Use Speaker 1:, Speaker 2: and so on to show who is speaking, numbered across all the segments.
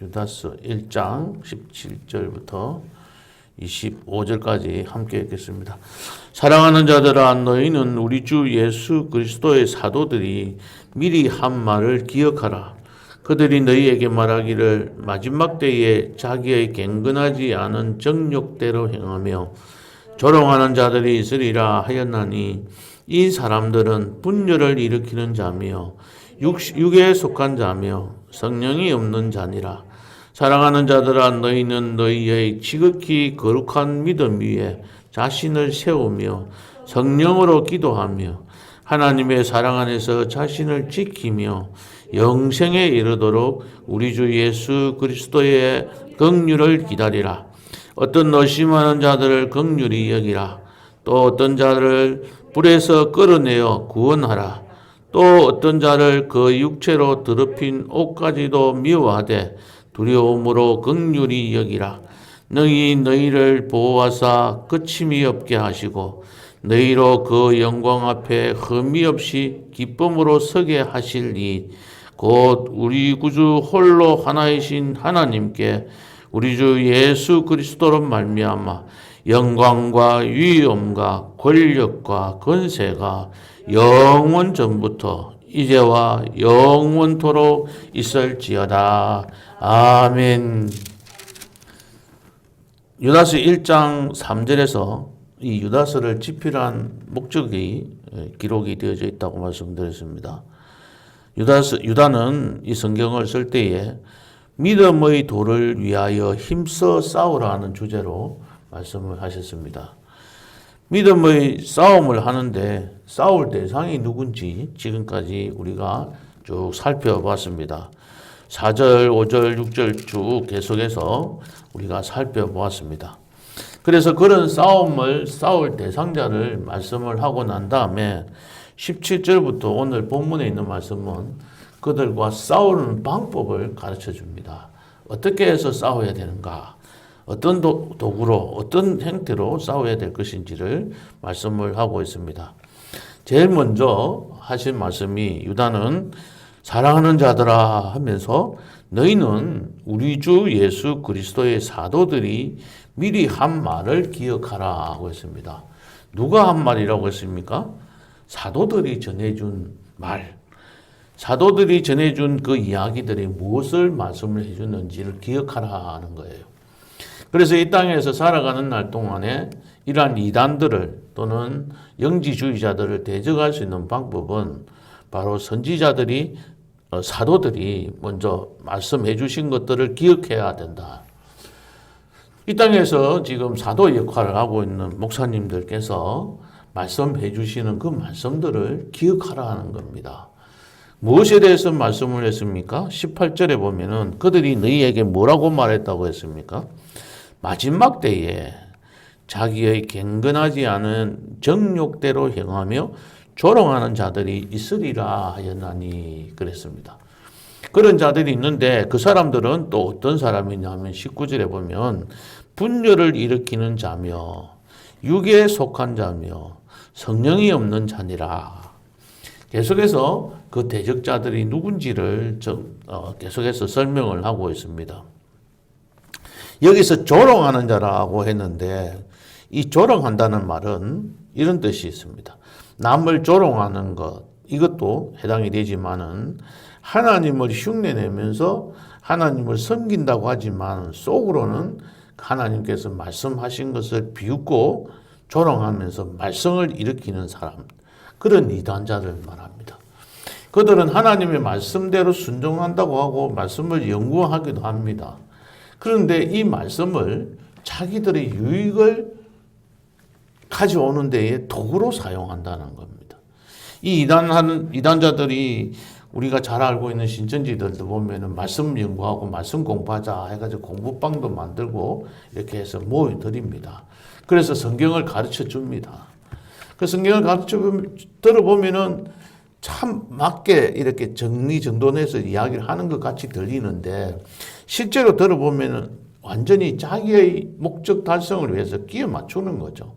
Speaker 1: 유다서 1장 17절부터 25절까지 함께 읽겠습니다. 사랑하는 자들아, 너희는 우리 주 예수 그리스도의 사도들이 미리 한 말을 기억하라. 그들이 너희에게 말하기를 마지막 때에 자기의 갱근하지 않은 정욕대로 행하며 조롱하는 자들이 있으리라 하였나니, 이 사람들은 분열을 일으키는 자며 육에 속한 자며 성령이 없는 자니라. 사랑하는 자들아, 너희는 너희의 지극히 거룩한 믿음 위에 자신을 세우며 성령으로 기도하며 하나님의 사랑 안에서 자신을 지키며 영생에 이르도록 우리 주 예수 그리스도의 긍휼을 기다리라. 어떤 의심하는 자들을 긍휼히 여기라. 또 어떤 자를 불에서 끌어내어 구원하라. 또 어떤 자를 그 육체로 더럽힌 옷까지도 미워하되 두려움으로 긍휼히 여기라. 너희를 보호하사 거침이 없게 하시고 너희로 그 영광 앞에 흠이 없이 기쁨으로 서게 하실니, 곧 우리 구주 홀로 하나이신 하나님께 우리 주 예수 그리스도로 말미암아 영광과 위엄과 권력과 권세가 영원 전부터 이제와 영원토록 있을지어다. 아멘. 유다서 1장 3절에서 이 유다서를 집필한 목적이 기록이 되어져 있다고 말씀드렸습니다. 유다는 이 성경을 쓸 때에 믿음의 도를 위하여 힘써 싸우라는 주제로 말씀을 하셨습니다. 믿음의 싸움을 하는데 싸울 대상이 누군지 지금까지 우리가 쭉 살펴봤습니다. 4절, 5절, 6절 쭉 계속해서 우리가 살펴보았습니다. 그래서 그런 싸움을 싸울 대상자를 말씀을 하고 난 다음에 17절부터 오늘 본문에 있는 말씀은 그들과 싸우는 방법을 가르쳐 줍니다. 어떻게 해서 싸워야 되는가? 어떤 도구로, 어떤 형태로 싸워야 될 것인지를 말씀을 하고 있습니다. 제일 먼저 하신 말씀이, 유다는 사랑하는 자들아 하면서 너희는 우리 주 예수 그리스도의 사도들이 미리 한 말을 기억하라 하고 했습니다. 누가 한 말이라고 했습니까? 사도들이 전해준 말. 사도들이 전해준 그 이야기들이 무엇을 말씀을 해주는지를 기억하라 하는 거예요. 그래서 이 땅에서 살아가는 날 동안에 이러한 이단들을 또는 영지주의자들을 대적할 수 있는 방법은 바로 선지자들이, 사도들이 먼저 말씀해 주신 것들을 기억해야 된다. 이 땅에서 지금 사도 역할을 하고 있는 목사님들께서 말씀해 주시는 그 말씀들을 기억하라 하는 겁니다. 무엇에 대해서 말씀을 했습니까? 18절에 보면은 그들이 너희에게 뭐라고 말했다고 했습니까? 마지막 때에 자기의 갱근하지 않은 정욕대로 행하며 조롱하는 자들이 있으리라 하였나니 그랬습니다. 그런 자들이 있는데 그 사람들은 또 어떤 사람이냐면 19절에 보면 분열을 일으키는 자며 육에 속한 자며 성령이 없는 자니라. 계속해서 그 대적자들이 누군지를 계속해서 설명을 하고 있습니다. 여기서 조롱하는 자라고 했는데 이 조롱한다는 말은 이런 뜻이 있습니다. 남을 조롱하는 것, 이것도 해당이 되지만은 하나님을 흉내내면서 하나님을 섬긴다고 하지만 속으로는 하나님께서 말씀하신 것을 비웃고 조롱하면서 말썽을 일으키는 사람, 그런 이단자를 말합니다. 그들은 하나님의 말씀대로 순종한다고 하고 말씀을 연구하기도 합니다. 그런데 이 말씀을 자기들의 유익을 가져오는 데에 도구로 사용한다는 겁니다. 이 이단자들이 우리가 잘 알고 있는 신천지들도 보면은 말씀 연구하고 말씀 공부하자 해가지고 공부방도 만들고 이렇게 해서 모여드립니다. 그래서 성경을 가르쳐 줍니다. 그 성경을 가르쳐 들어보면은 참 맞게 이렇게 정리정돈해서 이야기를 하는 것 같이 들리는데 실제로 들어보면은 완전히 자기의 목적 달성을 위해서 끼워 맞추는 거죠.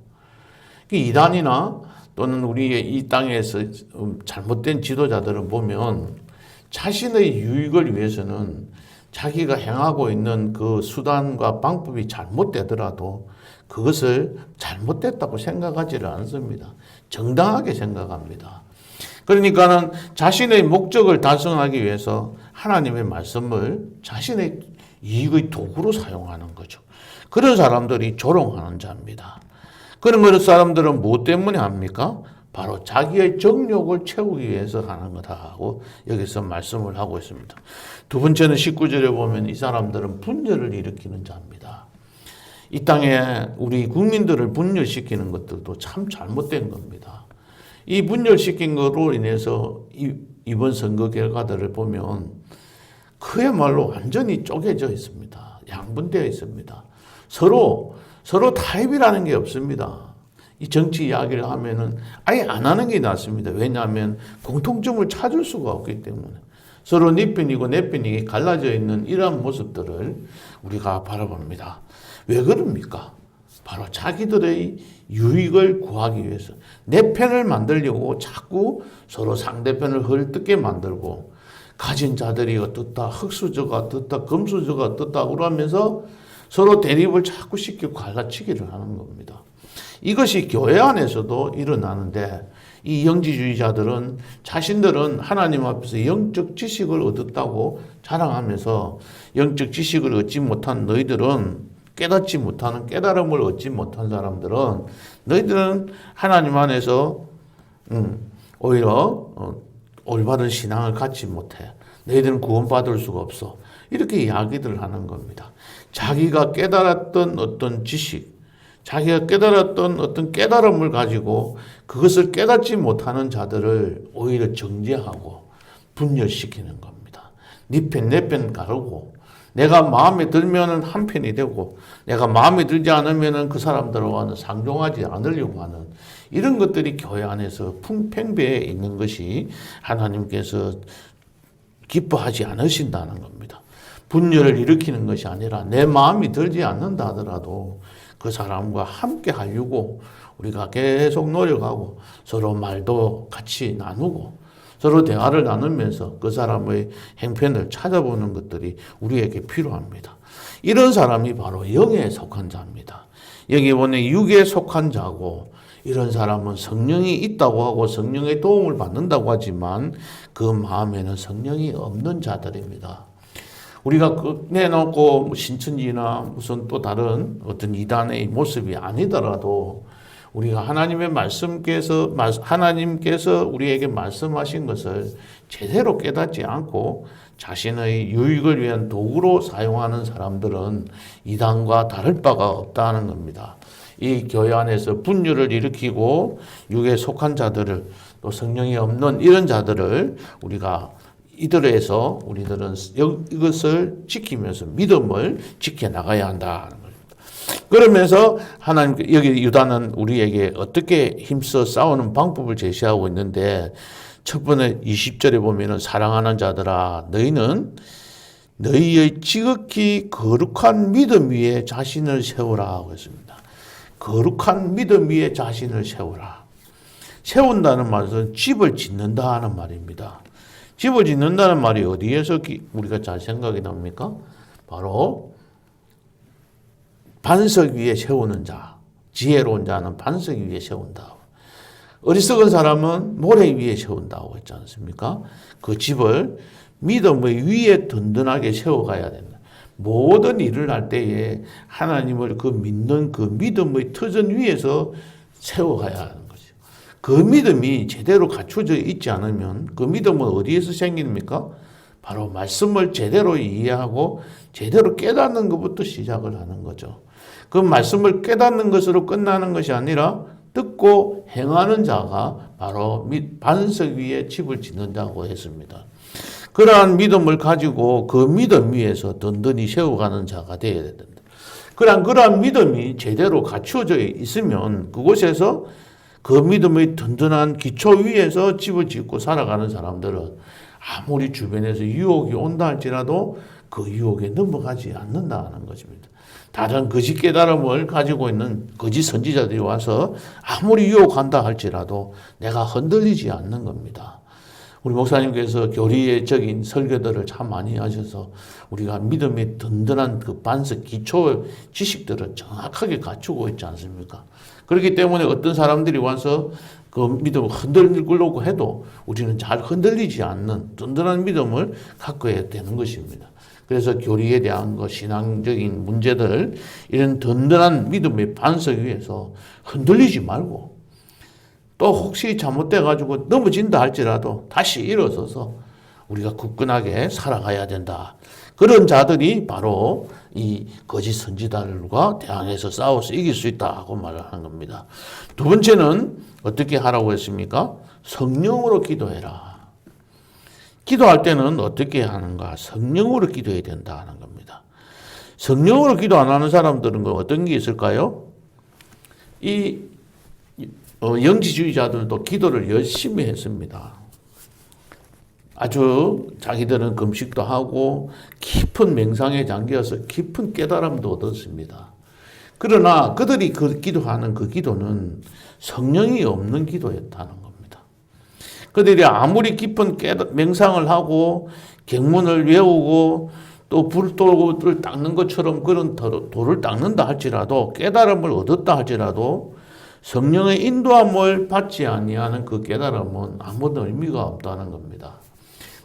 Speaker 1: 이단이나 또는 우리의 이 땅에서 잘못된 지도자들을 보면 자신의 유익을 위해서는 자기가 행하고 있는 그 수단과 방법이 잘못되더라도 그것을 잘못됐다고 생각하지를 않습니다. 정당하게 생각합니다. 그러니까는 자신의 목적을 달성하기 위해서 하나님의 말씀을 자신의 이익의 도구로 사용하는 거죠. 그런 사람들이 조롱하는 자입니다. 그런 사람들은 무엇 때문에 합니까? 바로 자기의 정욕을 채우기 위해서 하는 거다 하고 여기서 말씀을 하고 있습니다. 두 번째는 19절에 보면 이 사람들은 분열을 일으키는 자입니다. 이 땅에 우리 국민들을 분열시키는 것들도 참 잘못된 겁니다. 이 분열시킨 것으로 인해서 이번 선거 결과들을 보면 그야말로 완전히 쪼개져 있습니다. 양분되어 있습니다. 서로 타협이라는 게 없습니다. 이 정치 이야기를 하면은 아예 안 하는 게 낫습니다. 왜냐하면 공통점을 찾을 수가 없기 때문에 서로 네 편이고 내 편이 갈라져 있는 이러한 모습들을 우리가 바라봅니다. 왜 그럽니까? 바로 자기들의 유익을 구하기 위해서 내 편을 만들려고 자꾸 서로 상대편을 헐뜯게 만들고 가진 자들이 어떻다, 흙수저가 어떻다, 금수저가 어떻다 그러면서 서로 대립을 자꾸 시키고 갈라치기를 하는 겁니다. 이것이 교회 안에서도 일어나는데 이 영지주의자들은 자신들은 하나님 앞에서 영적 지식을 얻었다고 자랑하면서 영적 지식을 얻지 못한 너희들은 깨닫지 못하는 깨달음을 얻지 못한 사람들은 너희들은 하나님 안에서 오히려 올바른 신앙을 갖지 못해. 너희들은 구원받을 수가 없어. 이렇게 이야기들을 하는 겁니다. 자기가 깨달았던 어떤 지식, 자기가 깨달았던 어떤 깨달음을 가지고 그것을 깨닫지 못하는 자들을 오히려 정죄하고 분열시키는 겁니다. 네 편, 내 편 가르고 내가 마음에 들면은 한 편이 되고 내가 마음에 들지 않으면은 그 사람들과는 상종하지 않으려고 하는 이런 것들이 교회 안에서 풍팽배해 있는 것이 하나님께서 기뻐하지 않으신다는 겁니다. 분열을 일으키는 것이 아니라 내 마음이 들지 않는다 하더라도 그 사람과 함께 하려고 우리가 계속 노력하고 서로 말도 같이 나누고 서로 대화를 나누면서 그 사람의 행편을 찾아보는 것들이 우리에게 필요합니다. 이런 사람이 바로 영에 속한 자입니다. 여기 보면 육에 속한 자고 이런 사람은 성령이 있다고 하고 성령의 도움을 받는다고 하지만 그 마음에는 성령이 없는 자들입니다. 우리가 내놓고 신천지나 무슨 또 다른 어떤 이단의 모습이 아니더라도 우리가 하나님께서 우리에게 말씀하신 것을 제대로 깨닫지 않고 자신의 유익을 위한 도구로 사용하는 사람들은 이단과 다를 바가 없다는 겁니다. 이 교회 안에서 분열을 일으키고 육에 속한 자들을 또 성령이 없는 이런 자들을 우리가 이들에서 우리들은 이것을 지키면서 믿음을 지켜나가야 한다는 겁니다. 그러면서 하나님 여기 유다는 우리에게 어떻게 힘써 싸우는 방법을 제시하고 있는데 첫 번째 20절에 보면은 사랑하는 자들아 너희는 너희의 지극히 거룩한 믿음 위에 자신을 세우라 하고 있습니다. 거룩한 믿음 위에 자신을 세우라. 세운다는 말은 집을 짓는다 하는 말입니다. 집을 짓는다는 말이 어디에서 우리가 잘 생각이 납니까? 바로 반석 위에 세우는 자, 지혜로운 자는 반석 위에 세운다. 어리석은 사람은 모래 위에 세운다고 했지 않습니까? 그 집을 믿음의 위에 든든하게 세워가야 된다. 모든 일을 할 때에 하나님을 그 믿는 그 믿음의 터전 위에서 세워가야 하는 거죠. 그 믿음이 제대로 갖춰져 있지 않으면 그 믿음은 어디에서 생깁니까? 바로 말씀을 제대로 이해하고 제대로 깨닫는 것부터 시작을 하는 거죠. 그 말씀을 깨닫는 것으로 끝나는 것이 아니라 듣고 행하는 자가 바로 반석 위에 집을 짓는 자고 했습니다. 그러한 믿음을 가지고 그 믿음 위에서 든든히 세워가는 자가 되어야 된다. 그러한 믿음이 제대로 갖추어져 있으면 그곳에서 그 믿음의 든든한 기초 위에서 집을 짓고 살아가는 사람들은 아무리 주변에서 유혹이 온다 할지라도 그 유혹에 넘어가지 않는다는 것입니다. 다른 거짓 깨달음을 가지고 있는 거짓 선지자들이 와서 아무리 유혹한다 할지라도 내가 흔들리지 않는 겁니다. 우리 목사님께서 교리적인 설교들을 참 많이 하셔서 우리가 믿음의 든든한 그 반석, 기초 지식들을 정확하게 갖추고 있지 않습니까? 그렇기 때문에 어떤 사람들이 와서 그 믿음을 흔들리려고 해도 우리는 잘 흔들리지 않는 든든한 믿음을 갖고야 되는 것입니다. 그래서 교리에 대한 것, 신앙적인 문제들, 이런 든든한 믿음의 반석 위에서 흔들리지 말고 또 혹시 잘못돼가지고 넘어진다 할지라도 다시 일어서서 우리가 굳건하게 살아가야 된다. 그런 자들이 바로 이 거짓 선지자들과 대항해서 싸워서 이길 수 있다고 말을 하는 겁니다. 두 번째는 어떻게 하라고 했습니까? 성령으로 기도해라. 기도할 때는 어떻게 하는가? 성령으로 기도해야 된다 하는 겁니다. 성령으로 기도 안 하는 사람들은 어떤 게 있을까요? 영지주의자들도 기도를 열심히 했습니다. 아주 자기들은 금식도 하고 깊은 맹상에 잠겨서 깊은 깨달음도 얻었습니다. 그러나 그들이 기도하는 그 기도는 성령이 없는 기도였다는 겁니다. 그들이 아무리 깊은 맹상을 하고 경문을 외우고 또 불도를 닦는 것처럼 그런 돌을 닦는다 할지라도 깨달음을 얻었다 할지라도 성령의 인도함을 받지 아니하는 그 깨달음은 아무런 의미가 없다는 겁니다.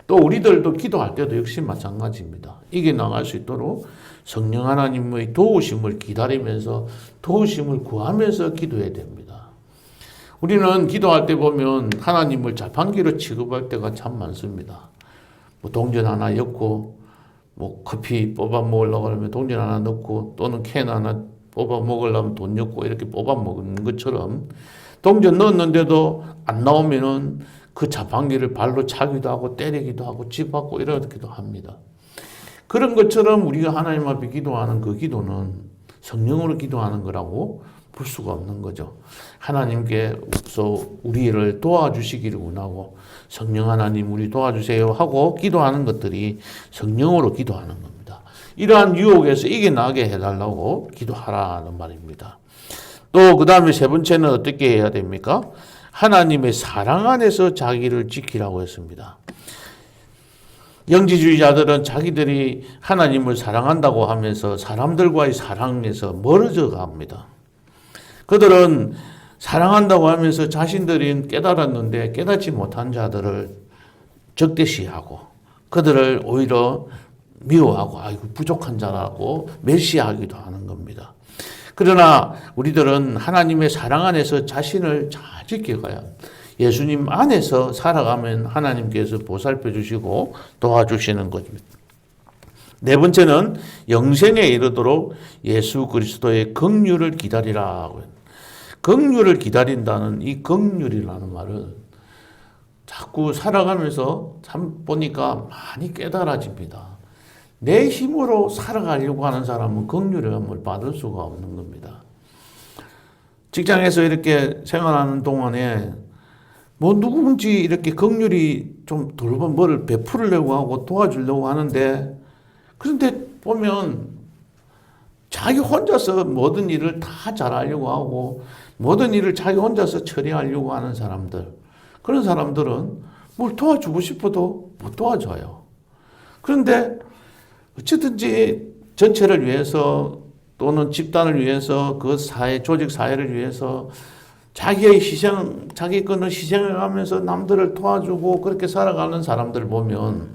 Speaker 1: 또 우리들도 기도할 때도 역시 마찬가지입니다. 이겨나갈 수 있도록 성령 하나님의 도우심을 기다리면서 도우심을 구하면서 기도해야 됩니다. 우리는 기도할 때 보면 하나님을 자판기로 취급할 때가 참 많습니다. 동전 하나 엮고 커피 뽑아 먹으려고 하면 동전 하나 넣고 또는 캔 하나 뽑아 먹으려면 돈 넣고 이렇게 뽑아 먹는 것처럼 동전 넣었는데도 안 나오면은 그 자판기를 발로 차기도 하고 때리기도 하고 집받고 이러기도 합니다. 그런 것처럼 우리가 하나님 앞에 기도하는 그 기도는 성령으로 기도하는 거라고 볼 수가 없는 거죠. 하나님께서 우리를 도와주시기를 원하고 성령 하나님 우리 도와주세요 하고 기도하는 것들이 성령으로 기도하는 겁니다. 이러한 유혹에서 이겨나게 해달라고 기도하라는 말입니다. 또 그 다음에 세 번째는 어떻게 해야 됩니까? 하나님의 사랑 안에서 자기를 지키라고 했습니다. 영지주의자들은 자기들이 하나님을 사랑한다고 하면서 사람들과의 사랑에서 멀어져 갑니다. 그들은 사랑한다고 하면서 자신들이 깨달았는데 깨닫지 못한 자들을 적대시하고 그들을 오히려 미워하고 아이고 부족한 자라고 멸시하기도 하는 겁니다. 그러나 우리들은 하나님의 사랑 안에서 자신을 잘 지켜가야 예수님 안에서 살아가면 하나님께서 보살펴 주시고 도와주시는 것입니다. 네 번째는 영생에 이르도록 예수 그리스도의 긍휼을 기다리라고. 긍휼을 기다린다는 이 긍휼이라는 말은 자꾸 살아가면서 참 보니까 많이 깨달아집니다. 내 힘으로 살아가려고 하는 사람은 긍휼을 받을 수가 없는 겁니다. 직장에서 이렇게 생활하는 동안에 누구든지 이렇게 긍휼이 좀 돌봄 뭐를 베풀려고 하고 도와주려고 하는데 그런데 보면 자기 혼자서 모든 일을 다 잘하려고 하고 모든 일을 자기 혼자서 처리하려고 하는 사람들 그런 사람들은 뭘 도와주고 싶어도 못 도와줘요. 그런데 어쨌든지 전체를 위해서 또는 집단을 위해서 그 사회, 조직 사회를 위해서 자기의 희생, 자기 거는 희생을 하면서 남들을 도와주고 그렇게 살아가는 사람들 보면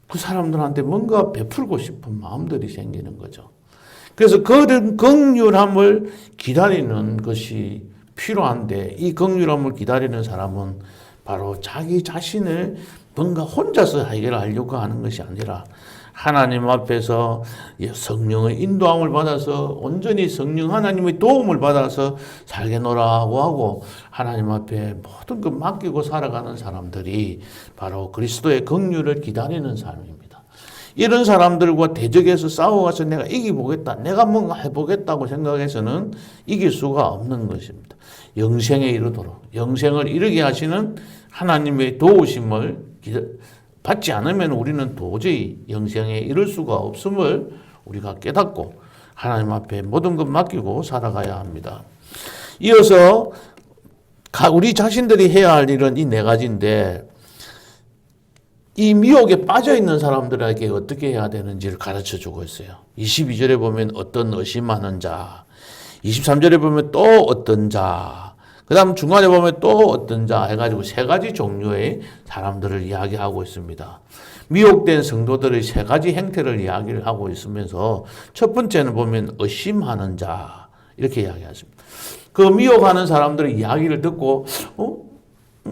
Speaker 1: 그 사람들한테 뭔가 베풀고 싶은 마음들이 생기는 거죠. 그래서 그런 긍휼함을 기다리는 것이 필요한데 이 긍휼함을 기다리는 사람은 바로 자기 자신을 뭔가 혼자서 해결하려고 하는 것이 아니라 하나님 앞에서 성령의 인도함을 받아서 온전히 성령 하나님의 도움을 받아서 살게노라고 하고 하나님 앞에 모든 것 맡기고 살아가는 사람들이 바로 그리스도의 긍휼을 기다리는 사람입니다. 이런 사람들과 대적해서 싸워가서 내가 이기보겠다, 내가 뭔가 해보겠다고 생각해서는 이길 수가 없는 것입니다. 영생에 이르도록 영생을 이르게 하시는 하나님의 도우심을 받지 않으면 우리는 도저히 영생에 이를 수가 없음을 우리가 깨닫고 하나님 앞에 모든 것 맡기고 살아가야 합니다. 이어서 우리 자신들이 해야 할 일은 이 네 가지인데 이 미혹에 빠져 있는 사람들에게 어떻게 해야 되는지를 가르쳐 주고 있어요. 22절에 보면 어떤 의심하는 자, 23절에 보면 또 어떤 자, 그 다음 중간에 보면 또 어떤 자 해가지고 세 가지 종류의 사람들을 이야기하고 있습니다. 미혹된 성도들의 세 가지 행태를 이야기를 하고 있으면서 첫 번째는 보면 의심하는 자 이렇게 이야기하십니다. 그 미혹하는 사람들의 이야기를 듣고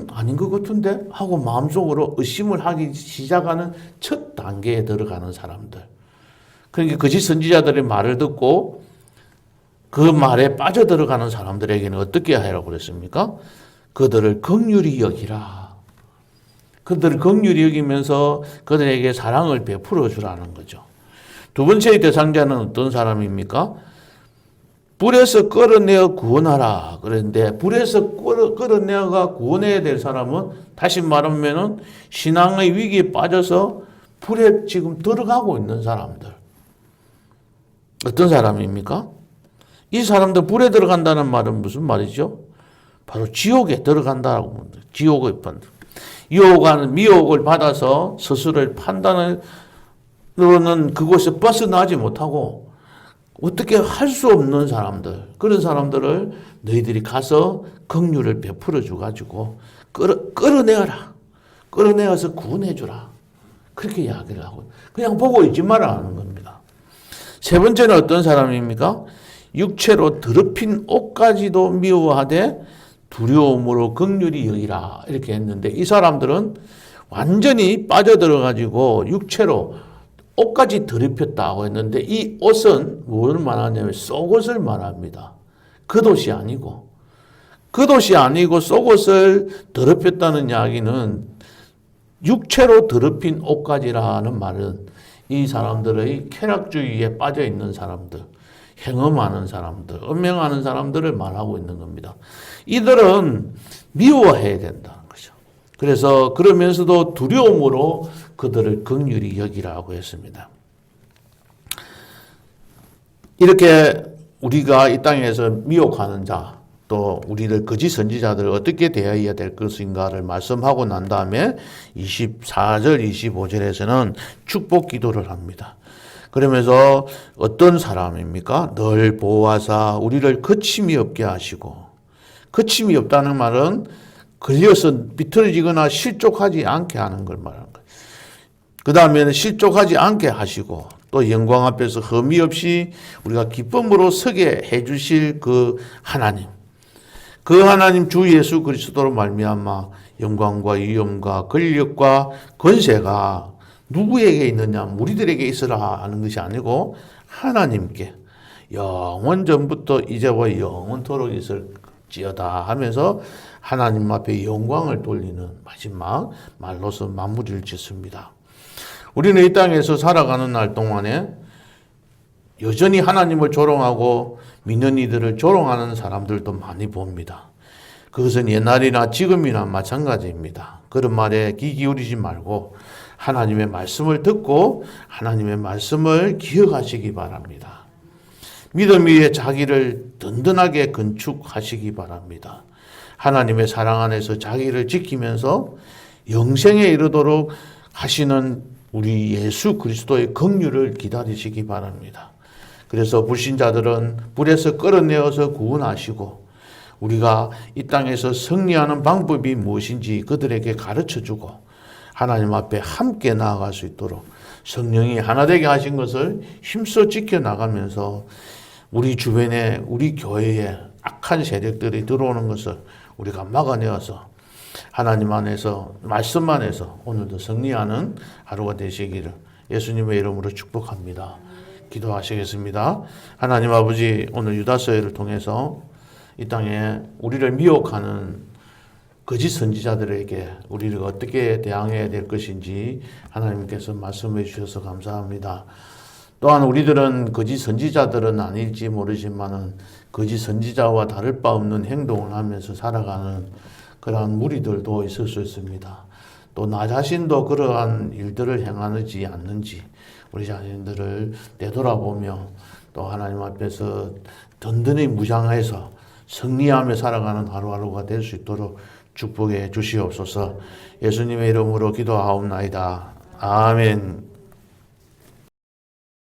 Speaker 1: 아닌 것 같은데 하고 마음속으로 의심을 하기 시작하는 첫 단계에 들어가는 사람들. 그러니까 거짓 선지자들의 말을 듣고 그 말에 빠져들어가는 사람들에게는 어떻게 하라고 그랬습니까? 그들을 긍휼히 여기라. 그들을 긍휼히 여기면서 그들에게 사랑을 베풀어 주라는 거죠. 두 번째의 대상자는 어떤 사람입니까? 불에서 끌어내어 구원하라. 그런데 불에서 끌어내어가 구원해야 될 사람은 다시 말하면은 신앙의 위기에 빠져서 불에 지금 들어가고 있는 사람들. 어떤 사람입니까? 이 사람들 불에 들어간다는 말은 무슨 말이죠? 바로 지옥에 들어간다라고 합니다. 지옥의 판단. 유혹하는 미혹을 받아서 스스로를 판단으로는 그곳에 벗어나지 못하고 어떻게 할 수 없는 사람들, 그런 사람들을 너희들이 가서 긍휼을 베풀어 줘가지고 끌어내어라. 끌어내어서 구원해 주라. 그렇게 이야기를 하고 그냥 보고 있지 마라 하는 겁니다. 세 번째는 어떤 사람입니까? 육체로 더럽힌 옷까지도 미워하되 두려움으로 긍휼히 여기라 이렇게 했는데 이 사람들은 완전히 빠져들어가지고 육체로 옷까지 더럽혔다고 했는데 이 옷은 뭘 말하냐면 속옷을 말합니다. 겉옷이 아니고 겉옷이 아니고 속옷을 더럽혔다는 이야기는 육체로 더럽힌 옷까지라는 말은 이 사람들의 쾌락주의에 빠져 있는 사람들, 행음하는 사람들, 음행하는 사람들을 말하고 있는 겁니다. 이들은 미워해야 된다는 거죠. 그래서 그러면서도 두려움으로 그들을 긍휼히 여기라고 했습니다. 이렇게 우리가 이 땅에서 미혹하는 자, 또 우리를 거짓 선지자들을 어떻게 대해야 될 것인가를 말씀하고 난 다음에 24절, 25절에서는 축복 기도를 합니다. 그러면서 어떤 사람입니까? 늘 보호하사 우리를 거침이 없게 하시고, 거침이 없다는 말은 걸려서 비틀어지거나 실족하지 않게 하는 걸 말하는 거예요. 그 다음에는 실족하지 않게 하시고 또 영광 앞에서 흠이 없이 우리가 기쁨으로 서게 해주실 그 하나님, 그 하나님 주 예수 그리스도로 말미암아 영광과 위엄과 권력과 권세가 누구에게 있느냐? 우리들에게 있으라 하는 것이 아니고 하나님께 영원 전부터 이제와 영원토록 있을지어다 하면서 하나님 앞에 영광을 돌리는 마지막 말로서 마무리를 짓습니다. 우리는 이 땅에서 살아가는 날 동안에 여전히 하나님을 조롱하고 믿는 이들을 조롱하는 사람들도 많이 봅니다. 그것은 옛날이나 지금이나 마찬가지입니다. 그런 말에 귀 기울이지 말고 하나님의 말씀을 듣고 하나님의 말씀을 기억하시기 바랍니다. 믿음 위에 자기를 든든하게 건축하시기 바랍니다. 하나님의 사랑 안에서 자기를 지키면서 영생에 이르도록 하시는 우리 예수 그리스도의 긍휼을 기다리시기 바랍니다. 그래서 불신자들은 불에서 끌어내어서 구원하시고 우리가 이 땅에서 승리하는 방법이 무엇인지 그들에게 가르쳐주고 하나님 앞에 함께 나아갈 수 있도록 성령이 하나 되게 하신 것을 힘써 지켜나가면서 우리 주변에 우리 교회에 악한 세력들이 들어오는 것을 우리가 막아내어서 하나님 안에서 말씀 안에서 오늘도 승리하는 하루가 되시기를 예수님의 이름으로 축복합니다. 기도하시겠습니다. 하나님 아버지, 오늘 유다서회를 통해서 이 땅에 우리를 미혹하는 거짓 선지자들에게 우리를 어떻게 대항해야 될 것인지 하나님께서 말씀해 주셔서 감사합니다. 또한 우리들은 거짓 선지자들은 아닐지 모르지만은 거짓 선지자와 다를 바 없는 행동을 하면서 살아가는 그러한 무리들도 있을 수 있습니다. 또 나 자신도 그러한 일들을 행하는지 않는지 우리 자신들을 되돌아보며 또 하나님 앞에서 든든히 무장해서 승리하며 살아가는 하루하루가 될 수 있도록 축복해 주시옵소서. 예수님의 이름으로 기도하옵나이다. 아멘.